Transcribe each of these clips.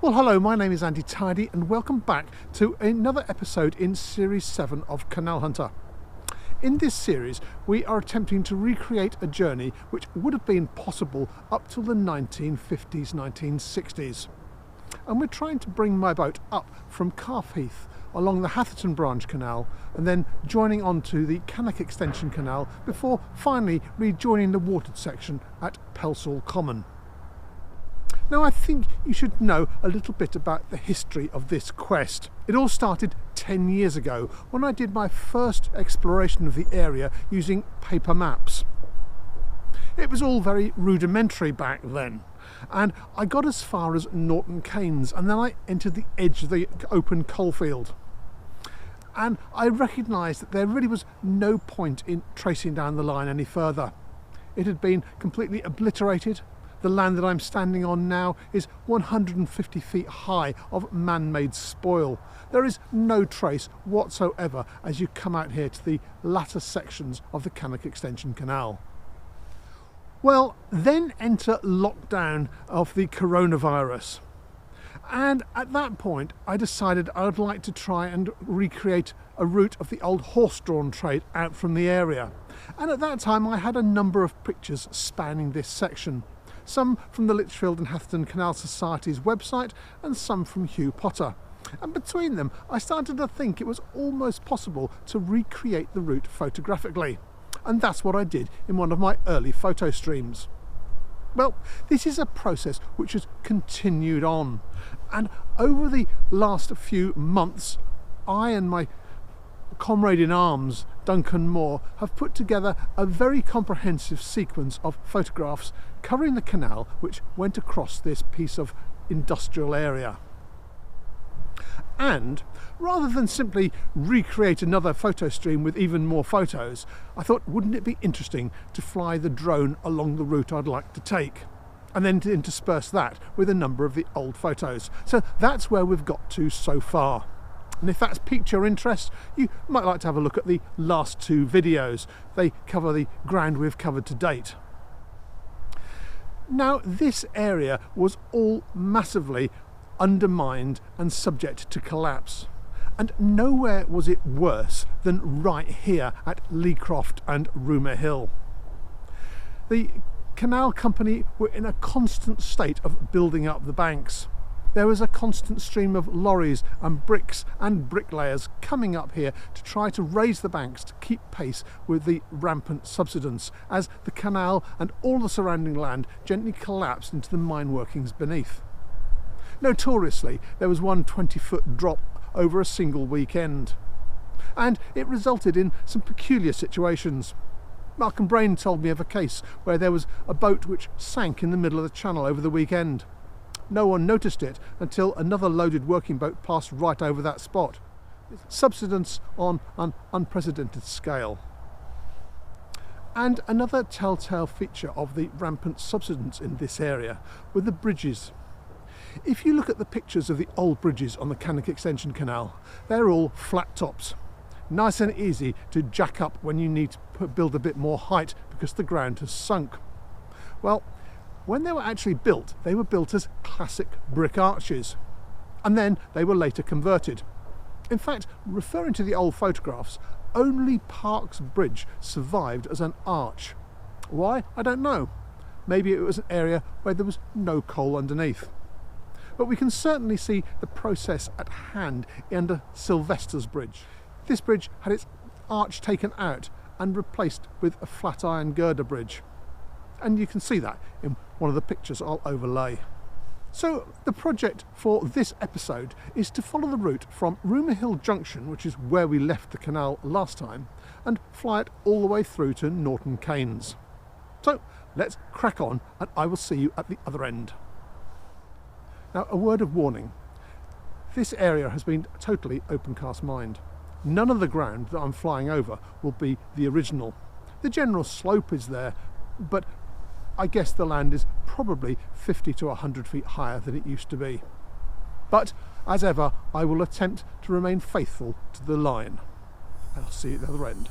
Well, hello, my name is Andy Tidy and welcome back to another episode in Series 7 of Canal Hunter. In this series, we are attempting to recreate a journey which would have been possible up till the 1950s, 1960s. And we're trying to bring my boat up from Calf Heath along the Hatherton Branch Canal and then joining onto the Cannock Extension Canal before finally rejoining the watered section at Pelsall Common. Now, I think you should know a little bit about the history of this quest. It all started 10 years ago when I did my first exploration of the area using paper maps. It was all very rudimentary back then, and I got as far as Norton Canes and then I entered the edge of the open coalfield. And I recognised that there really was no point in tracing down the line any further. It had been completely obliterated. The land that I'm standing on now is 150 feet high of man-made spoil. There is no trace whatsoever as you come out here to the latter sections of the Cannock Extension Canal. Well, then enter lockdown of the coronavirus. And at that point, I decided I would like to try and recreate a route of the old horse-drawn trade out from the area. And at that time, I had a number of pictures spanning this section. Some from the Lichfield and Hatherton Canal Society's website and some from Hugh Potter. And between them, I started to think it was almost possible to recreate the route photographically. And that's what I did in one of my early photo streams. Well, this is a process which has continued on. And over the last few months, I and my comrade in arms, Duncan Moore, have put together a very comprehensive sequence of photographs covering the canal which went across this piece of industrial area. And rather than simply recreate another photo stream with even more photos, I thought, wouldn't it be interesting to fly the drone along the route I'd like to take, and then to intersperse that with a number of the old photos. So that's where we've got to so far. And if that's piqued your interest, you might like to have a look at the last two videos. They cover the ground we've covered to date. Now, this area was all massively undermined and subject to collapse. And nowhere was it worse than right here at Leecroft and Rumer Hill. The canal company were in a constant state of building up the banks. There was a constant stream of lorries and bricks and bricklayers coming up here to try to raise the banks to keep pace with the rampant subsidence as the canal and all the surrounding land gently collapsed into the mine workings beneath. Notoriously, there was one 20-foot drop over a single weekend, and it resulted in some peculiar situations. Malcolm Brain told me of a case where there was a boat which sank in the middle of the channel over the weekend. No one noticed it until another loaded working boat passed right over that spot. Subsidence on an unprecedented scale. And another telltale feature of the rampant subsidence in this area were the bridges. If you look at the pictures of the old bridges on the Cannock Extension Canal, they're all flat tops. Nice and easy to jack up when you need to build a bit more height because the ground has sunk. Well, when they were actually built, they were built as classic brick arches, and then they were later converted. In fact, referring to the old photographs, only Park's Bridge survived as an arch. Why? I don't know. Maybe it was an area where there was no coal underneath. But we can certainly see the process at hand under Sylvester's Bridge. This bridge had its arch taken out and replaced with a flat iron girder bridge. And you can see that in one of the pictures I'll overlay. So the project for this episode is to follow the route from Rumer Hill Junction, which is where we left the canal last time, and fly it all the way through to Norton Canes. So let's crack on and I will see you at the other end. Now, a word of warning. This area has been totally open cast mined. None of the ground that I'm flying over will be the original. The general slope is there, but I guess the land is probably 50 to 100 feet higher than it used to be. But, as ever, I will attempt to remain faithful to the line. And I'll see you at the other end.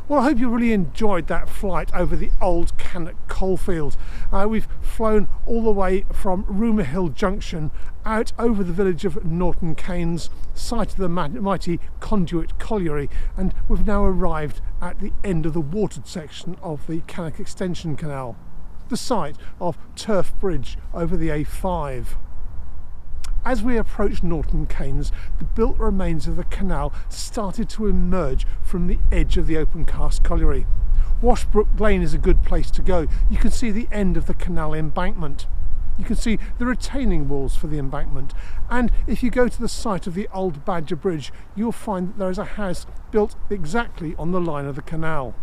Well, I hope you really enjoyed that flight over the old Cannock Coalfield. We've flown all the way from Rumer Hill Junction out over the village of Norton Canes, site of the mighty Conduit Colliery, and we've now arrived at the end of the watered section of the Cannock Extension Canal, the site of Turf Bridge over the A5. As we approached Norton Canes, the built remains of the canal started to emerge from the edge of the open cast colliery. Washbrook Lane is a good place to go. You can see the end of the canal embankment. You can see the retaining walls for the embankment, and if you go to the site of the old Badger Bridge, you'll find that there is a house built exactly on the line of the canal.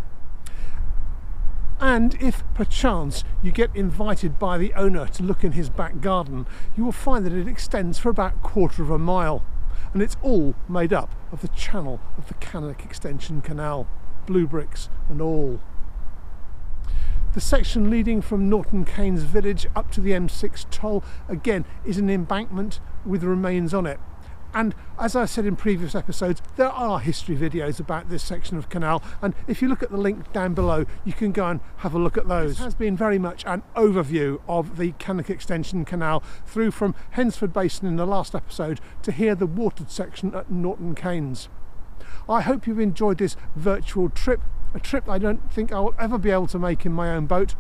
And if perchance you get invited by the owner to look in his back garden, you will find that it extends for about a quarter of a mile, and it's all made up of the channel of the Cannock Extension Canal, blue bricks and all. The section leading from Norton Canes village up to the M6 toll again is an embankment with remains on it. And as I said in previous episodes, there are history videos about this section of canal, and if you look at the link down below, you can go and have a look at those. This has been very much an overview of the Cannock Extension Canal through from Hensford Basin in the last episode to here the watered section at Norton Canes. I hope you've enjoyed this virtual trip, a trip I don't think I will ever be able to make in my own boat,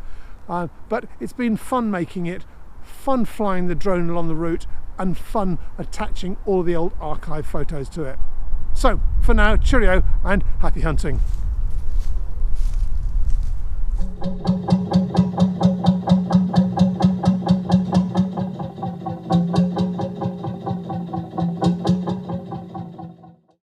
but it's been fun making it, fun flying the drone along the route, and fun attaching all the old archive photos to it. So for now, cheerio and happy hunting.